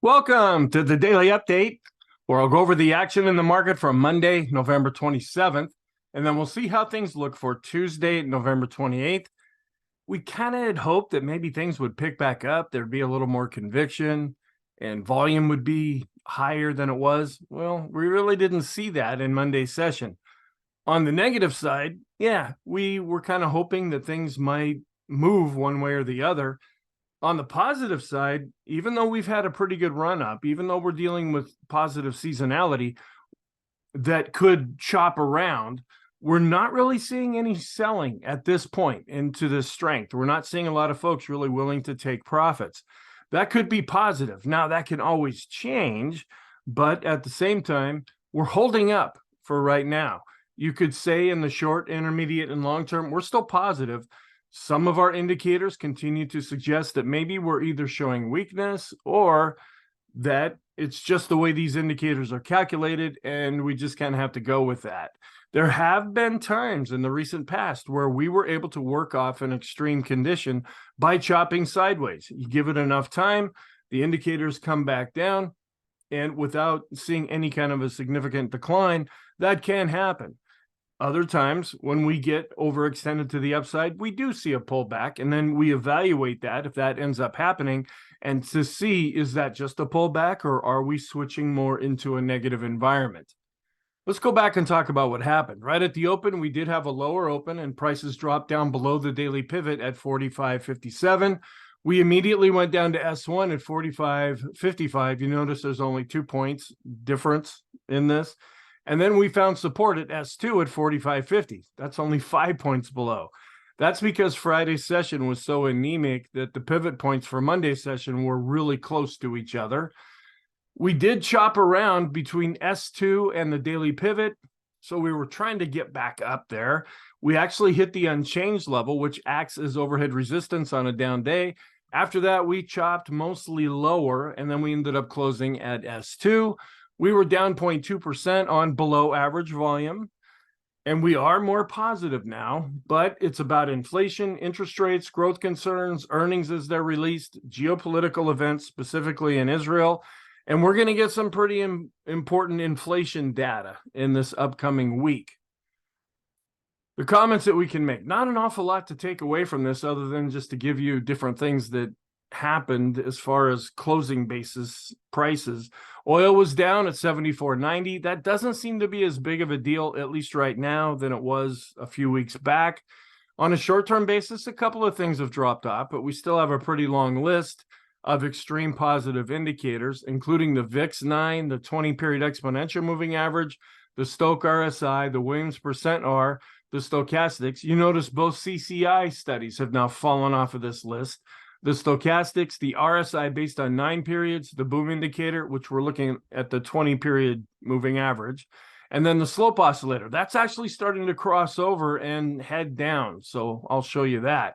Welcome to the Daily Update, where I'll go over the action in the market from Monday, November 27th, and then we'll see how things look for Tuesday, November 28th. We kind of had hoped that maybe things would pick back up. There'd be a little more conviction and volume would be higher than it was. Well, we really didn't see that in Monday's session. On the negative side, we were kind of hoping that things might move one way or the other. On the positive side, even though we've had a pretty good run up, even though we're dealing with positive seasonality that could chop around, we're not really seeing any selling at this point into this strength. We're not seeing a lot of folks really willing to take profits. That could be positive. Now, that can always change, but at the same time, we're holding up for right now. You could say in the short, intermediate, and long term, we're still positive. Some of our indicators continue to suggest that maybe we're either showing weakness or that it's just the way these indicators are calculated, and we just kind of have to go with that. There have been times in the recent past where we were able to work off an extreme condition by chopping sideways. You give it enough time, the indicators come back down, and without seeing any kind of a significant decline, that can happen. Other times, when we get overextended to the upside, we do see a pullback, and then we evaluate that if that ends up happening, and to see, is that just a pullback, or are we switching more into a negative environment? Let's go back and talk about what happened. Right at the open, we did have a lower open, and prices dropped down below the daily pivot at 45.57. We immediately went down to S1 at 45.55. You notice there's only 2 points difference in this. And then we found support at S2 at 45.50. That's only 5 points below. That's because Friday's session was so anemic that the pivot points for Monday's session were really close to each other. We did chop around between S2 and the daily pivot, so we were trying to get back up there. We actually hit the unchanged level, which acts as overhead resistance on a down day. After that, we chopped mostly lower, and then we ended up closing at S2. We were down 0.2% on below average volume, and we are more positive now, but it's about inflation, interest rates, growth concerns, earnings as they're released, geopolitical events, specifically in Israel, and we're going to get some pretty important inflation data in this upcoming week. The comments that we can make, not an awful lot to take away from this other than just to give you different things that happened as far as closing basis prices. Oil was down at 74.90. That doesn't seem to be as big of a deal, at least right now, than it was a few weeks back. On a short-term basis, a couple of things have dropped off, but we still have a pretty long list of extreme positive indicators, including the VIX 9, the 20-period exponential moving average, the Stochc RSI, the Williams percent R, the stochastics. You notice both CCI studies have now fallen off of this list. The stochastics, the RSI based on 9 periods, the boom indicator, which we're looking at the 20-period moving average, and then the slope oscillator. That's actually starting to cross over and head down, so I'll show you that.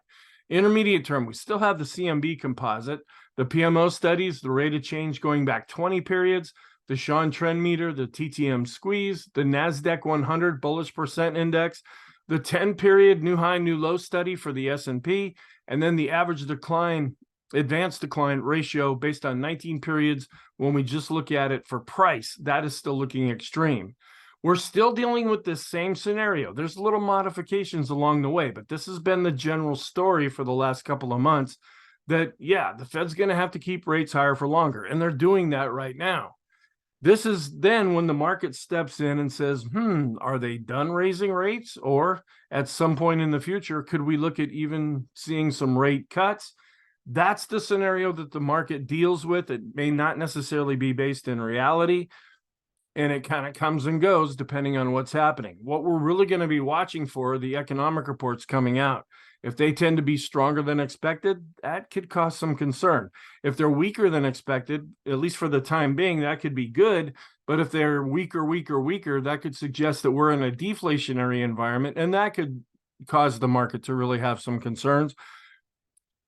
Intermediate term, we still have the CMB composite, the PMO studies, the rate of change going back 20 periods, the Sean trend meter, the TTM squeeze, the NASDAQ 100 bullish percent index, the 10-period new high, new low study for the S&P, and then the average decline, advanced decline ratio based on 19 periods. When we just look at it for price, that is still looking extreme. We're still dealing with this same scenario. There's little modifications along the way, but this has been the general story for the last couple of months that, the Fed's going to have to keep rates higher for longer, and they're doing that right now. This is then when the market steps in and says, are they done raising rates? Or at some point in the future, could we look at even seeing some rate cuts? That's the scenario that the market deals with. It may not necessarily be based in reality, and it kind of comes and goes depending on what's happening. What we're really going to be watching for are the economic reports coming out. If they tend to be stronger than expected, that could cause some concern. If they're weaker than expected, at least for the time being, that could be good. But if they're weaker, that could suggest that we're in a deflationary environment, and that could cause the market to really have some concerns.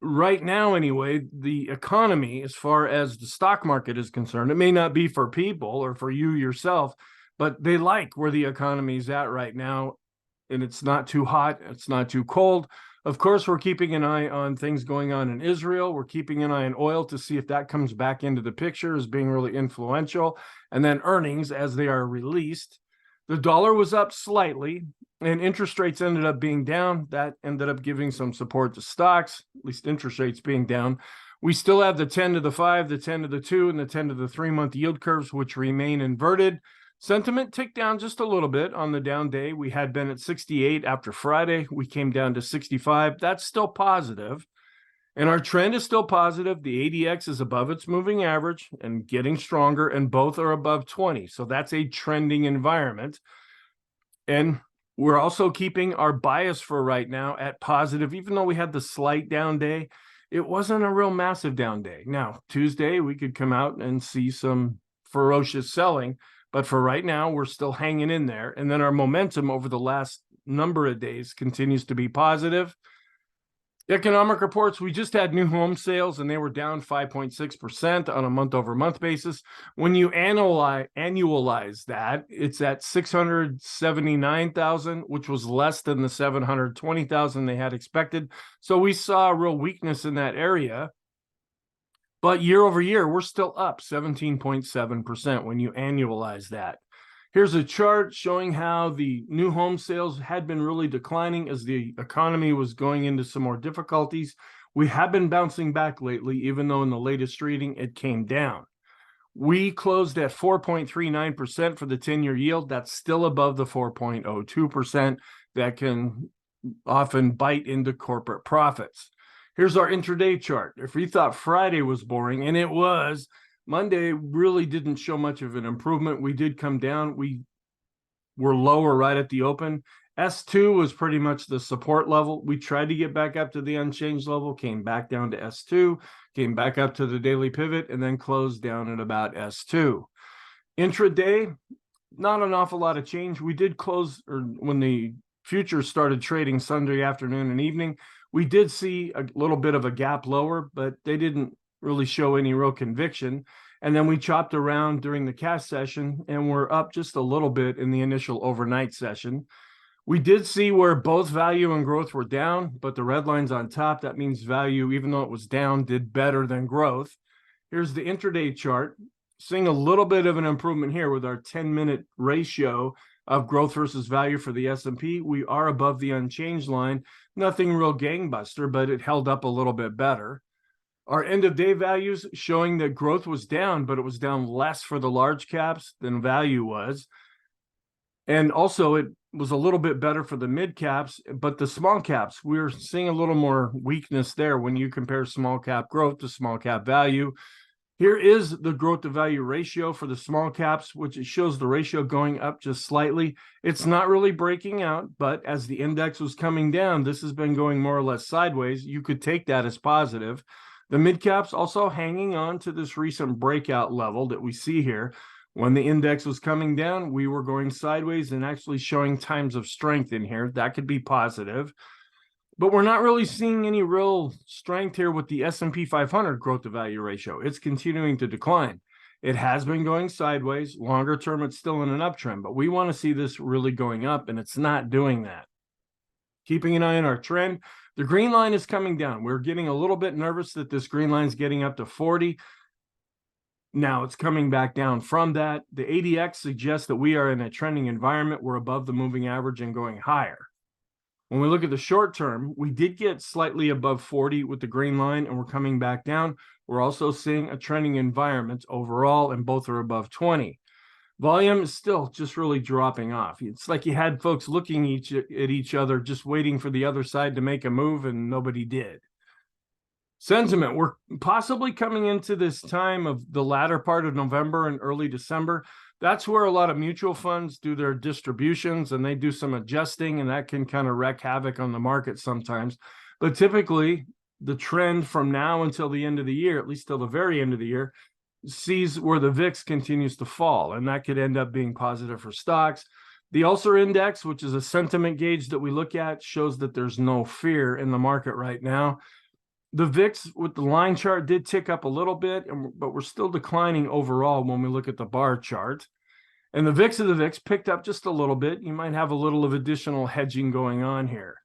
Right now, anyway, the economy, as far as the stock market is concerned, it may not be for people or for you yourself, but they like where the economy is at right now, and it's not too hot, it's not too cold. Of course, we're keeping an eye on things going on in Israel. We're keeping an eye on oil to see if that comes back into the picture as being really influential. And then earnings as they are released. The dollar was up slightly and interest rates ended up being down. That ended up giving some support to stocks, at least interest rates being down. We still have the 10 to the 5, the 10 to the 2, and the 10 to the 3-month yield curves, which remain inverted. Sentiment ticked down just a little bit on the down day. We had been at 68 after Friday. We came down to 65. That's still positive. And our trend is still positive. The ADX is above its moving average and getting stronger, and both are above 20. So that's a trending environment. And we're also keeping our bias for right now at positive, even though we had the slight down day. It wasn't a real massive down day. Now, Tuesday, we could come out and see some ferocious selling, but for right now, we're still hanging in there. And then our momentum over the last number of days continues to be positive. Economic reports, we just had new home sales and they were down 5.6% on a month-over-month basis. When you annualize that, it's at 679,000, which was less than the 720,000 they had expected. So we saw a real weakness in that area. But year over year, we're still up 17.7% when you annualize that. Here's a chart showing how the new home sales had been really declining as the economy was going into some more difficulties. We have been bouncing back lately, even though in the latest reading, it came down. We closed at 4.39% for the 10-year yield. That's still above the 4.02% that can often bite into corporate profits. Here's our intraday chart. If we thought Friday was boring, and it was, Monday really didn't show much of an improvement. We did come down. We were lower right at the open. S2 was pretty much the support level. We tried to get back up to the unchanged level, came back down to S2, came back up to the daily pivot, and then closed down at about S2. Intraday, not an awful lot of change. We did close, or when the futures started trading Sunday afternoon and evening, we did see a little bit of a gap lower, but they didn't really show any real conviction. And then we chopped around during the cash session and we're up just a little bit in the initial overnight session. We did see where both value and growth were down, but the red line's on top. That means value, even though it was down, did better than growth. Here's the intraday chart, seeing a little bit of an improvement here with our 10-minute ratio of growth versus value for the S&P. We are above the unchanged line. Nothing real gangbuster, but it held up a little bit better. Our end of day values showing that growth was down, but it was down less for the large caps than value was. And also it was a little bit better for the mid caps, but the small caps, we're seeing a little more weakness there when you compare small cap growth to small cap value. Here is the growth to value ratio for the small caps, which it shows the ratio going up just slightly. It's not really breaking out, but as the index was coming down, this has been going more or less sideways. You could take that as positive. The mid caps also hanging on to this recent breakout level that we see here. When the index was coming down, we were going sideways and actually showing times of strength in here. That could be positive. But we're not really seeing any real strength here with the S&P 500 growth to value ratio. It's continuing to decline. It has been going sideways. Longer term, it's still in an uptrend, but we want to see this really going up, and it's not doing that. Keeping an eye on our trend. The green line is coming down. We're getting a little bit nervous that this green line is getting up to 40. Now it's coming back down from that. The ADX suggests that we are in a trending environment. We're above the moving average and going higher. When we look at the short term, we did get slightly above 40 with the green line, and we're coming back down. We're also seeing a trending environment overall, and both are above 20. Volume is still just really dropping off. It's like you had folks looking at each other, just waiting for the other side to make a move, and nobody did. Sentiment, we're possibly coming into this time of the latter part of November and early December. That's where a lot of mutual funds do their distributions, and they do some adjusting, and that can kind of wreak havoc on the market sometimes. But typically, the trend from now until the end of the year, at least till the very end of the year, sees where the VIX continues to fall, and that could end up being positive for stocks. The Ulcer Index, which is a sentiment gauge that we look at, shows that there's no fear in the market right now. The VIX with the line chart did tick up a little bit, but we're still declining overall when we look at the bar chart. And the VIX of the VIX picked up just a little bit. You might have a little of additional hedging going on here.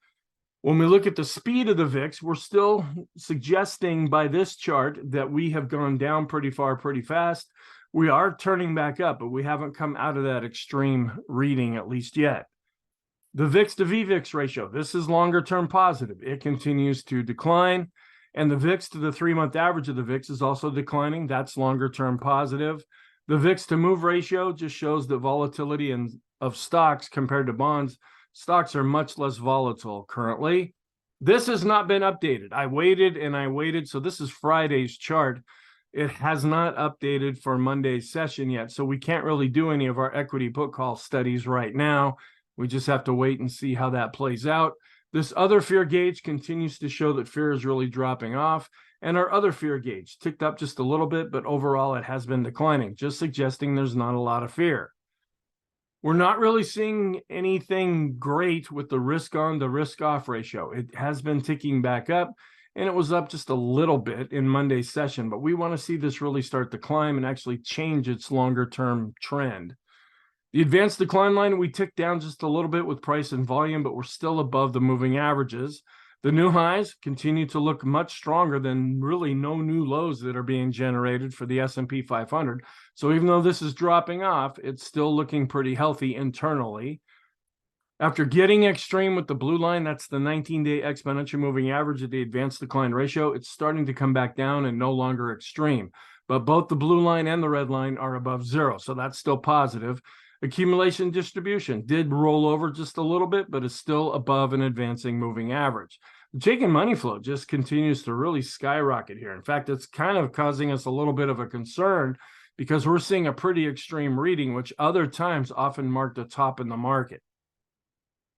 When we look at the speed of the VIX, we're still suggesting by this chart that we have gone down pretty far, pretty fast. We are turning back up, but we haven't come out of that extreme reading at least yet. The VIX to VVIX ratio, this is longer term positive. It continues to decline. And the VIX to the 3-month average of the VIX is also declining. That's longer term positive. The VIX to move ratio just shows the volatility of stocks compared to bonds. Stocks are much less volatile currently. This has not been updated. I waited and I waited. So this is Friday's chart. It has not updated for Monday's session yet. So we can't really do any of our equity put call studies right now. We just have to wait and see how that plays out. This other fear gauge continues to show that fear is really dropping off. And our other fear gauge ticked up just a little bit, but overall it has been declining, just suggesting there's not a lot of fear. We're not really seeing anything great with the risk on to risk off ratio. It has been ticking back up, and it was up just a little bit in Monday's session, but we want to see this really start to climb and actually change its longer term trend. The advanced decline line, we ticked down just a little bit with price and volume, but we're still above the moving averages. The new highs continue to look much stronger than really no new lows that are being generated for the S&P 500. So even though this is dropping off, it's still looking pretty healthy internally. After getting extreme with the blue line, that's the 19-day exponential moving average of the advanced decline ratio. It's starting to come back down and no longer extreme. But both the blue line and the red line are above zero, so that's still positive. Accumulation distribution did roll over just a little bit, but is still above an advancing moving average. The Chaikin money flow just continues to really skyrocket here. In fact, it's kind of causing us a little bit of a concern because we're seeing a pretty extreme reading, which other times often marked a top in the market.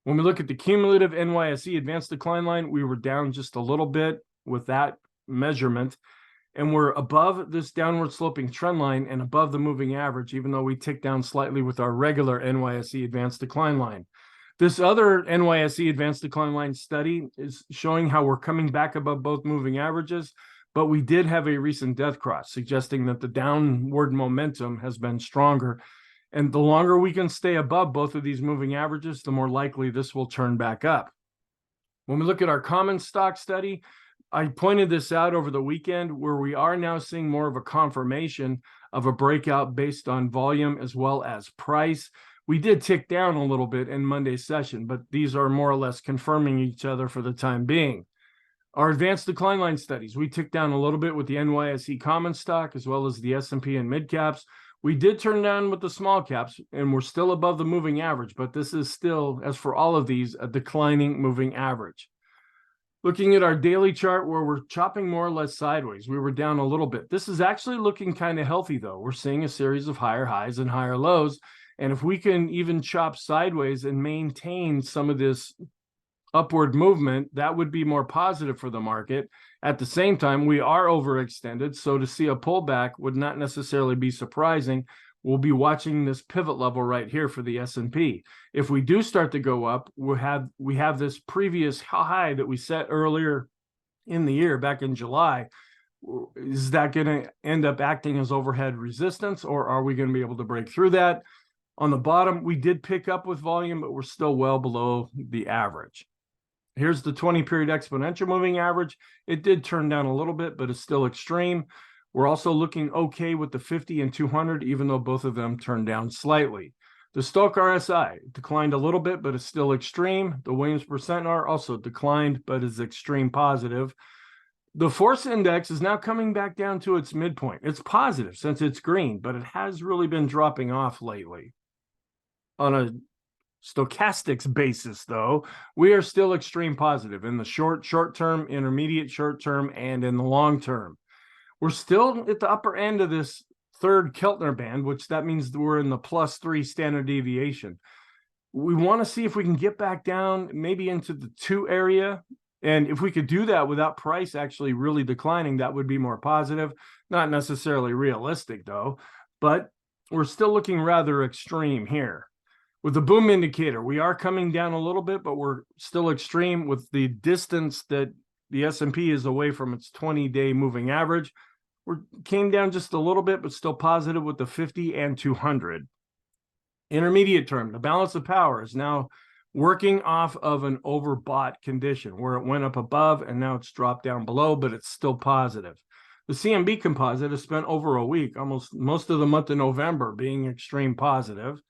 When we look at the cumulative NYSE advanced decline line, we were down just a little bit with that measurement. And we're above this downward sloping trend line and above the moving average, even though we ticked down slightly with our regular NYSE advanced decline line. This other NYSE advanced decline line study is showing how we're coming back above both moving averages, but we did have a recent death cross, suggesting that the downward momentum has been stronger. And the longer we can stay above both of these moving averages, the more likely this will turn back up. When we look at our common stock study, I pointed this out over the weekend where we are now seeing more of a confirmation of a breakout based on volume as well as price. We did tick down a little bit in Monday's session, but these are more or less confirming each other for the time being. Our advanced decline line studies, we ticked down a little bit with the NYSE common stock as well as the S&P and mid caps. We did turn down with the small caps and we're still above the moving average, but this is still, as for all of these, a declining moving average. Looking at our daily chart where we're chopping more or less sideways, we were down a little bit. This is actually looking kind of healthy though. We're seeing a series of higher highs and higher lows. And if we can even chop sideways and maintain some of this upward movement, that would be more positive for the market. At the same time, we are overextended. So to see a pullback would not necessarily be surprising. We'll be watching this pivot level right here for the S&P. If we do start to go up, we have this previous high that we set earlier in the year, back in July. Is that going to end up acting as overhead resistance, or are we going to be able to break through that? On the bottom, we did pick up with volume, but we're still well below the average. Here's the 20-period exponential moving average. It did turn down a little bit, but it's still extreme. We're also looking okay with the 50 and 200, even though both of them turned down slightly. The Stochk RSI declined a little bit, but is still extreme. The Williams Percent R also declined, but is extreme positive. The Force Index is now coming back down to its midpoint. It's positive since it's green, but it has really been dropping off lately. On a stochastics basis, though, we are still extreme positive in the short term, intermediate short term, and in the long term. We're still at the upper end of this third Keltner band, which that means we're in the +3 standard deviation. We want to see if we can get back down maybe into the 2 area. And if we could do that without price actually really declining, that would be more positive. Not necessarily realistic, though, but we're still looking rather extreme here. With the boom indicator, we are coming down a little bit, but we're still extreme with the distance that the S&P is away from its 20-day moving average. We came down just a little bit, but still positive with the 50 and 200. Intermediate term, the balance of power is now working off of an overbought condition where it went up above and now it's dropped down below, but it's still positive. The CMB composite has spent over a week, almost most of the month of November, being extreme positive.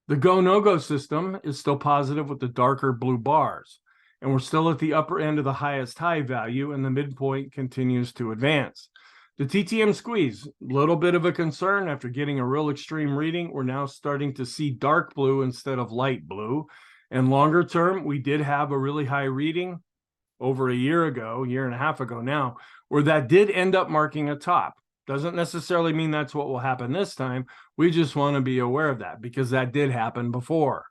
The go-no-go system is still positive with the darker blue bars, and we're still at the upper end of the highest high value, and the midpoint continues to advance. The TTM squeeze, a little bit of a concern after getting a real extreme reading. We're now starting to see dark blue instead of light blue. And longer term, we did have a really high reading over a year and a half ago now, where that did end up marking a top. Doesn't necessarily mean that's what will happen this time. We just want to be aware of that because that did happen before.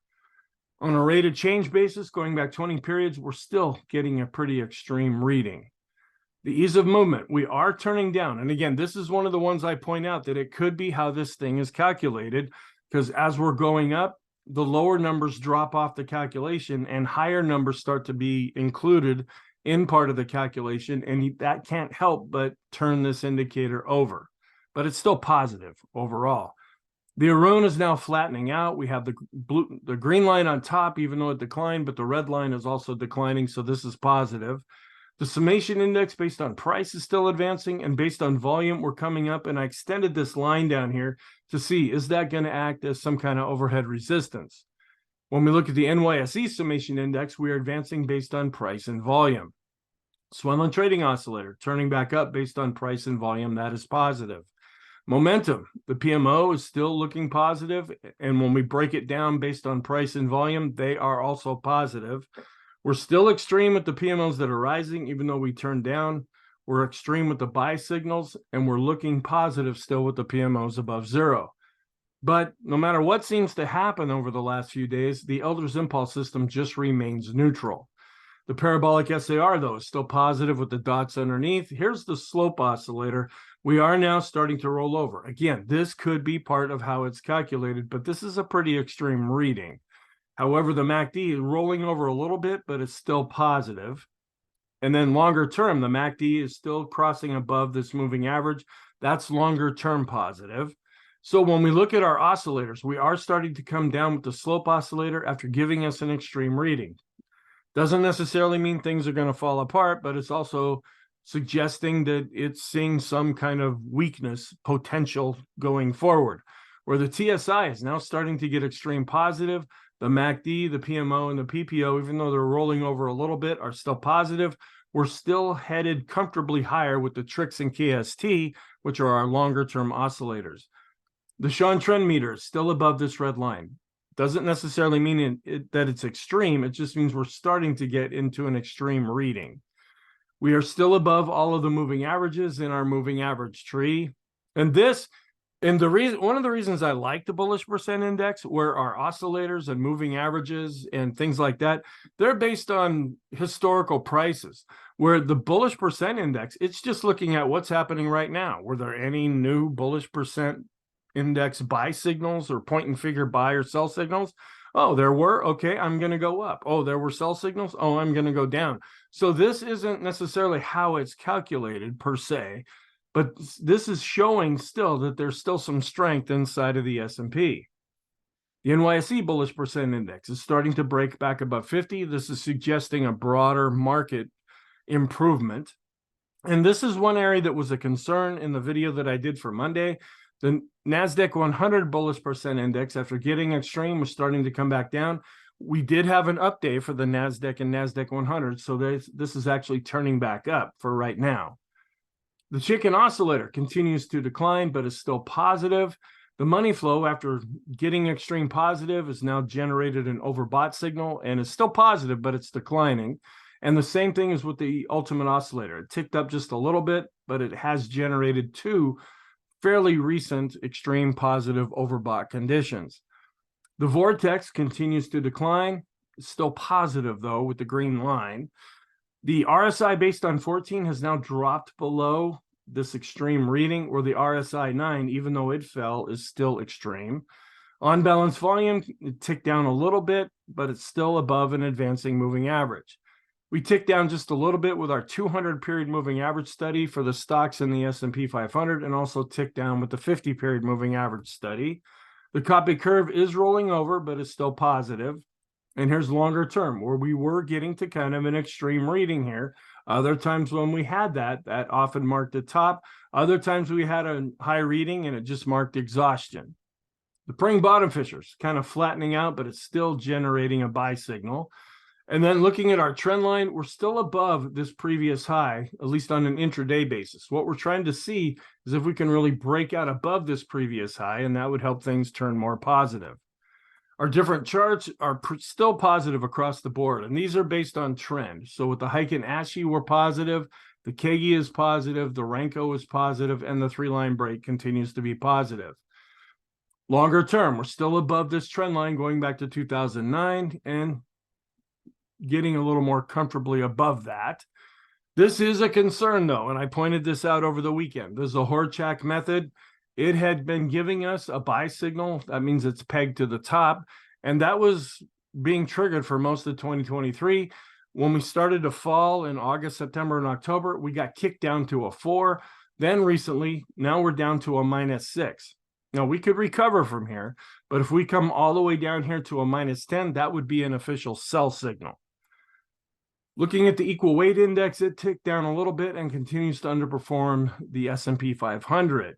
On a rate of change basis, going back 20 periods, we're still getting a pretty extreme reading. The ease of movement, we are turning down. And again, this is one of the ones I point out that it could be how this thing is calculated, because as we're going up, the lower numbers drop off the calculation and higher numbers start to be included in part of the calculation, and that can't help but turn this indicator over. But it's still positive overall. The Erin is now flattening out. We have the green line on top, even though it declined, but the red line is also declining, so this is positive. The summation index based on price is still advancing, and based on volume, we're coming up, and I extended this line down here to see, is that going to act as some kind of overhead resistance? When we look at the NYSE summation index, we are advancing based on price and volume. Swenlin trading oscillator turning back up based on price and volume. That is positive. Momentum, the PMO is still looking positive, and when we break it down based on price and volume, they are also positive. We're still extreme with the PMOs that are rising, even though we turned down. We're extreme with the buy signals, and we're looking positive still with the PMOs above zero. But no matter what seems to happen over the last few days, the Elder's Impulse system just remains neutral. The parabolic SAR, though, is still positive with the dots underneath. Here's the slope oscillator. We are now starting to roll over. Again, this could be part of how it's calculated, but this is a pretty extreme reading. However, the MACD is rolling over a little bit, but it's still positive. And then longer term, the MACD is still crossing above this moving average. That's longer term positive. So when we look at our oscillators, we are starting to come down with the slope oscillator after giving us an extreme reading. Doesn't necessarily mean things are going to fall apart, but it's also suggesting that it's seeing some kind of weakness potential going forward, where the TSI is now starting to get extreme positive. The MACD, the PMO, and the PPO, even though they're rolling over a little bit, are still positive. We're still headed comfortably higher with the TRIX and KST, which are our longer-term oscillators. The Sean trend meter is still above this red line. Doesn't necessarily mean that it's extreme. It just means we're starting to get into an extreme reading. We are still above all of the moving averages in our moving average tree. And one of the reasons I like the bullish percent index, where our oscillators and moving averages and things like that, they're based on historical prices, where the bullish percent index, it's just looking at what's happening right now. Were there any new bullish percent index buy signals or point and figure buy or sell signals? Oh, there were. Okay, I'm going to go up. Oh, there were sell signals. Oh, I'm going to go down. So this isn't necessarily how it's calculated per se, but this is showing still that there's still some strength inside of the S&P. The NYSE bullish percent index is starting to break back above 50. This is suggesting a broader market improvement. And this is one area that was a concern in the video that I did for Monday. The NASDAQ 100 bullish percent index, after getting extreme, was starting to come back down. We did have an update for the NASDAQ and NASDAQ 100, so this is actually turning back up for right now. The chicken oscillator continues to decline, but is still positive. The money flow, after getting extreme positive, has now generated an overbought signal and is still positive, but it's declining. And the same thing is with the ultimate oscillator. It ticked up just a little bit, but it has generated two fairly recent extreme positive overbought conditions. The vortex continues to decline. It's still positive, though, with the green line. The RSI based on 14 has now dropped below this extreme reading, where the RSI 9, even though it fell, is still extreme. On balance volume, it ticked down a little bit, but it's still above an advancing moving average. We ticked down just a little bit with our 200-period moving average study for the stocks in the S&P 500, and also ticked down with the 50-period moving average study. The copy curve is rolling over, but is still positive. And here's longer term, where we were getting to kind of an extreme reading here. Other times when we had that often marked the top. Other times we had a high reading and it just marked exhaustion. The Pring bottom fishers kind of flattening out, but it's still generating a buy signal. And then looking at our trend line, we're still above this previous high, at least on an intraday basis. What we're trying to see is if we can really break out above this previous high, and that would help things turn more positive. Our different charts are still positive across the board, and these are based on trend. So with the Heiken Ashi, we're positive, the Kegi is positive, the Renko is positive, and the 3-line break continues to be positive. Longer term, we're still above this trend line going back to 2009 and getting a little more comfortably above that. This is a concern, though, and I pointed this out over the weekend. This is a Horchak method. It had been giving us a buy signal. That means it's pegged to the top. And that was being triggered for most of 2023. When we started to fall in August, September, and October, we got kicked down to a 4. Then recently, now we're down to a -6. Now, we could recover from here, but if we come all the way down here to a -10, that would be an official sell signal. Looking at the equal weight index, it ticked down a little bit and continues to underperform the S&P 500.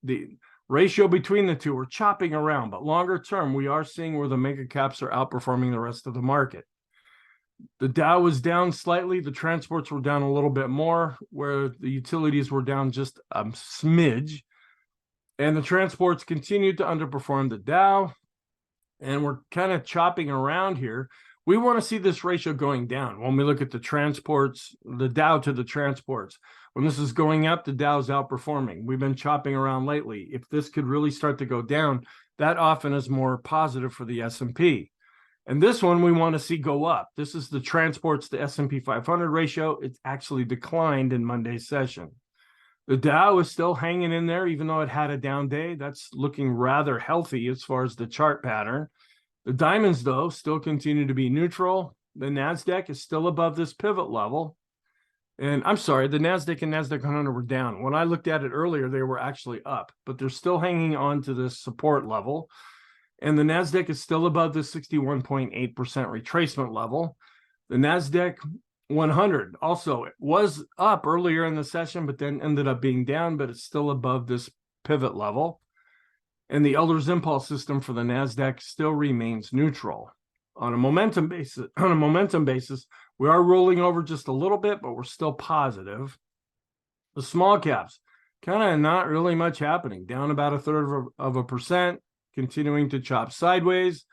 The ratio between the two are chopping around, but longer term, we are seeing where the mega caps are outperforming the rest of the market. The Dow was down slightly. The transports were down a little bit more, where the utilities were down just a smidge. And the transports continued to underperform the Dow. And we're kind of chopping around here. We want to see this ratio going down. When we look at the transports, the Dow to the transports, when this is going up, the Dow's outperforming. We've been chopping around lately. If this could really start to go down, that often is more positive for the S&P. And this one we want to see go up. This is the transports to S&P 500 ratio. It's actually declined in Monday's session. The Dow is still hanging in there, even though it had a down day. That's looking rather healthy as far as the chart pattern. The diamonds, though, still continue to be neutral. The NASDAQ is still above this pivot level. And I'm sorry, the NASDAQ and NASDAQ 100 were down. When I looked at it earlier, they were actually up, but they're still hanging on to this support level. And the NASDAQ is still above the 61.8% retracement level. The NASDAQ 100 also was up earlier in the session, but then ended up being down, but it's still above this pivot level. And the Elder's Impulse system for the NASDAQ still remains neutral. On a momentum basis, we are rolling over just a little bit, but we're still positive. The small caps, kind of not really much happening, down about 1/3%, continuing to chop sideways.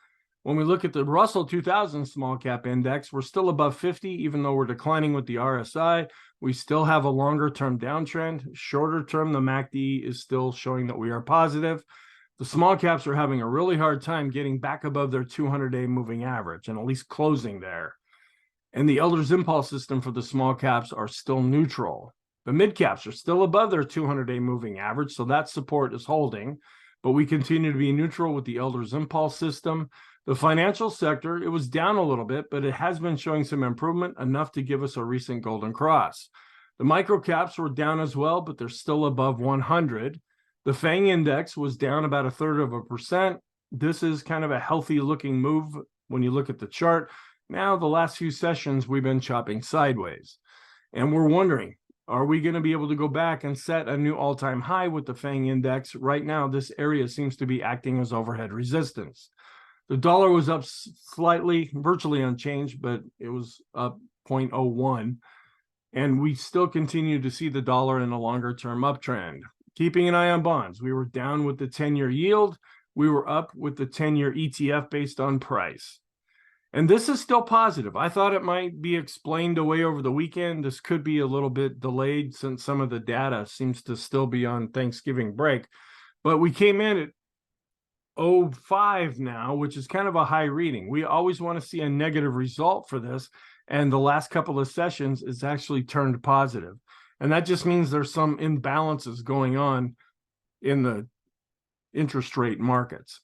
When we look at the Russell 2000 small cap index, we're still above 50, even though we're declining with the RSI. We still have a longer term downtrend. Shorter term, the MACD is still showing that we are positive. The small caps are having a really hard time getting back above their 200-day moving average and at least closing there. And the Elder's Impulse system for the small caps are still neutral. The mid caps are still above their 200-day moving average, so that support is holding, but we continue to be neutral with the Elder's Impulse system. The financial sector, it was down a little bit, but it has been showing some improvement, enough to give us a recent golden cross. The micro caps were down as well, but they're still above 100. The FANG index was down about 1/3%. This is kind of a healthy looking move when you look at the chart. Now, the last few sessions, we've been chopping sideways. And we're wondering, are we going to be able to go back and set a new all-time high with the FANG index? Right now, this area seems to be acting as overhead resistance. The dollar was up slightly, virtually unchanged, but it was up 0.01. And we still continue to see the dollar in a longer-term uptrend. Keeping an eye on bonds, we were down with the 10-year yield. We were up with the 10-year ETF based on price. And this is still positive. I thought it might be explained away over the weekend. This could be a little bit delayed since some of the data seems to still be on Thanksgiving break. But we came in at 0.05 now, which is kind of a high reading. We always want to see a negative result for this. And the last couple of sessions, it's actually turned positive. And that just means there's some imbalances going on in the interest rate markets.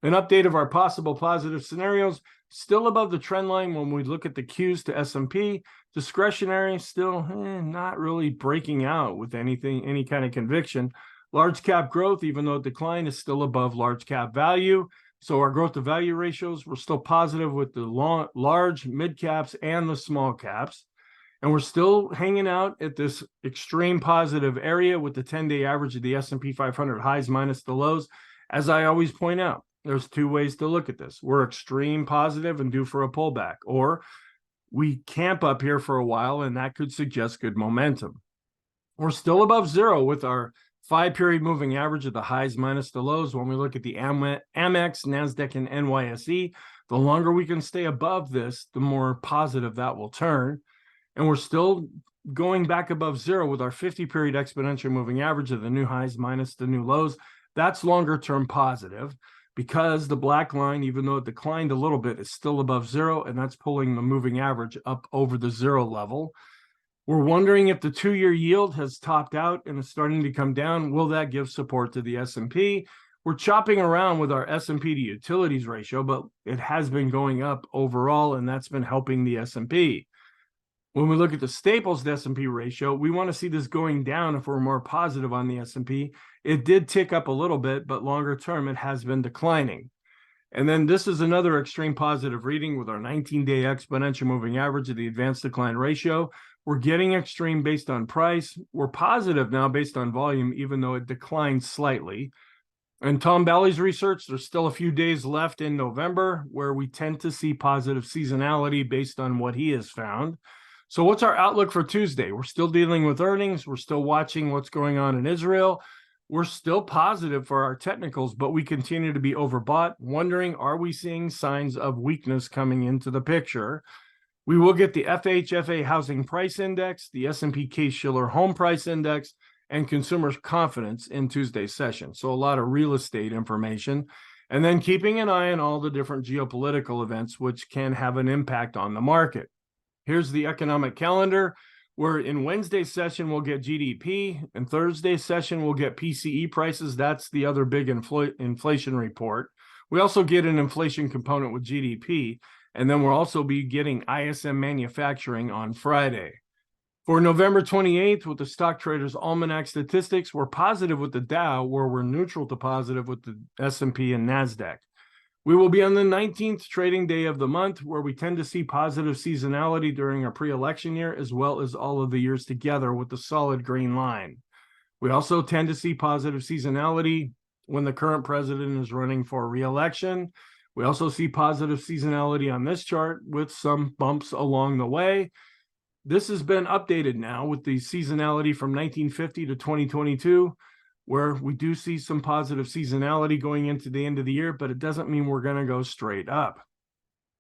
An update of our possible positive scenarios, still above the trend line when we look at the Qs to S&P. Discretionary, still not really breaking out with any kind of conviction. Large cap growth, even though it declined, is still above large cap value. So our growth to value ratios, we're still positive with the large, mid caps, and the small caps. And we're still hanging out at this extreme positive area with the 10-day average of the S&P 500 highs minus the lows. As I always point out, there's two ways to look at this. We're extreme positive and due for a pullback, or we camp up here for a while, and that could suggest good momentum. We're still above zero with our 5-period moving average of the highs minus the lows. When we look at the Amex, NASDAQ, and NYSE, the longer we can stay above this, the more positive that will turn. And we're still going back above zero with our 50-period exponential moving average of the new highs minus the new lows. That's longer-term positive because the black line, even though it declined a little bit, is still above zero, and that's pulling the moving average up over the zero level. We're wondering if the 2-year yield has topped out and is starting to come down. Will that give support to the S&P? We're chopping around with our S&P to utilities ratio, but it has been going up overall, and that's been helping the S&P. When we look at the staples to S&P ratio, we want to see this going down if we're more positive on the S&P. It did tick up a little bit, but longer term, it has been declining. And then this is another extreme positive reading with our 19-day exponential moving average of the advanced decline ratio. We're getting extreme based on price. We're positive now based on volume, even though it declined slightly. And Tom Bowley's research, there's still a few days left in November where we tend to see positive seasonality based on what he has found. So what's our outlook for Tuesday? We're still dealing with earnings. We're still watching what's going on in Israel. We're still positive for our technicals, but we continue to be overbought, wondering, are we seeing signs of weakness coming into the picture? We will get the FHFA Housing Price Index, the S&P Case-Shiller Home Price Index, and consumer confidence in Tuesday's session. So a lot of real estate information. And then keeping an eye on all the different geopolitical events, which can have an impact on the market. Here's the economic calendar, where in Wednesday's session, we'll get GDP, and Thursday's session, we'll get PCE prices. That's the other big inflation report. We also get an inflation component with GDP, and then we'll also be getting ISM manufacturing on Friday. For November 28th, with the Stock Traders Almanac statistics, we're positive with the Dow, where we're neutral to positive with the S&P and NASDAQ. We will be on the 19th trading day of the month, where we tend to see positive seasonality during a pre-election year, as well as all of the years together with the solid green line. We also tend to see positive seasonality when the current president is running for re-election. We also see positive seasonality on this chart with some bumps along the way. This has been updated now with the seasonality from 1950 to 2022. Where we do see some positive seasonality going into the end of the year, but it doesn't mean we're going to go straight up.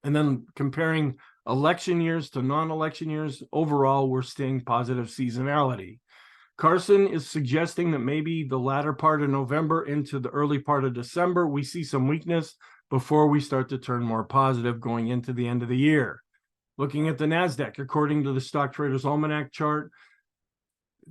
And then comparing election years to non-election years, overall, we're seeing positive seasonality. Carson is suggesting that maybe the latter part of November into the early part of December, we see some weakness before we start to turn more positive going into the end of the year. Looking at the NASDAQ, according to the Stock Traders Almanac chart,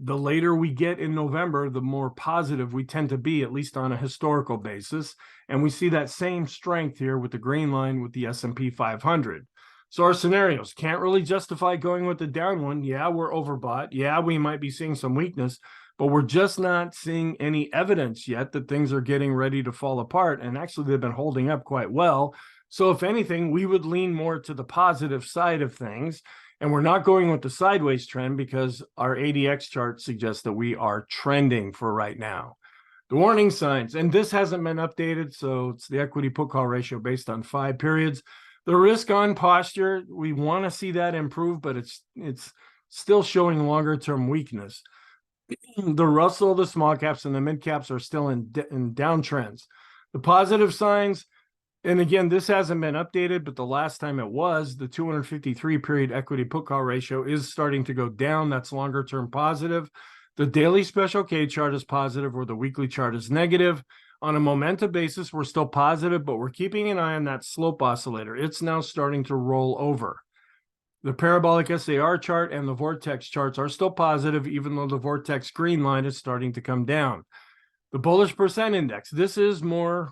the later we get in November, the more positive we tend to be, at least on a historical basis. And we see that same strength here with the green line with the S&P 500. So our scenarios can't really justify going with the down one. Yeah, we're overbought. Yeah, we might be seeing some weakness, but we're just not seeing any evidence yet that things are getting ready to fall apart. And actually, they've been holding up quite well. So if anything, we would lean more to the positive side of things. And we're not going with the sideways trend because our ADX chart suggests that we are trending for right now. The warning signs, and this hasn't been updated, so it's the equity put call ratio based on 5 periods. The risk on posture, we want to see that improve, but it's still showing longer term weakness. The Russell, the small caps, and the mid caps are still in downtrends. The positive signs, and again, this hasn't been updated, but the last time it was, the 253 period equity put call ratio is starting to go down. That's longer term positive. The daily special K chart is positive, where the weekly chart is negative. On a momentum basis, we're still positive, but we're keeping an eye on that slope oscillator. It's now starting to roll over. The parabolic SAR chart and the vortex charts are still positive, even though the vortex green line is starting to come down. The bullish percent index, this is more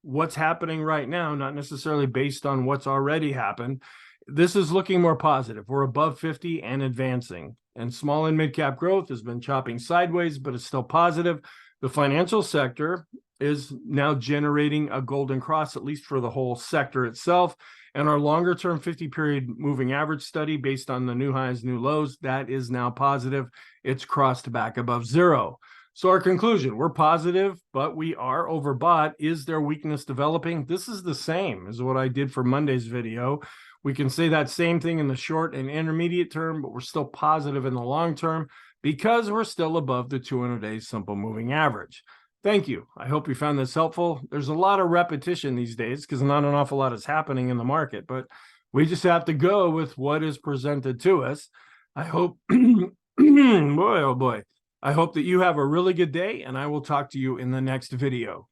what's happening right now, not necessarily based on what's already happened. This is looking more positive. We're above 50 and advancing. And small and mid cap growth has been chopping sideways, but it's still positive. The financial sector, is now generating a golden cross, at least for the whole sector itself. And our longer term 50-period moving average study based on the new highs, new lows, that is now positive. It's crossed back above zero. So our conclusion, we're positive, but we are overbought. Is there weakness developing? This is the same as what I did for Monday's video. We can say that same thing in the short and intermediate term, but we're still positive in the long term because we're still above the 200-day simple moving average. Thank you. I hope you found this helpful. There's a lot of repetition these days because not an awful lot is happening in the market, but we just have to go with what is presented to us. I hope, boy, oh boy, I hope that you have a really good day, and I will talk to you in the next video.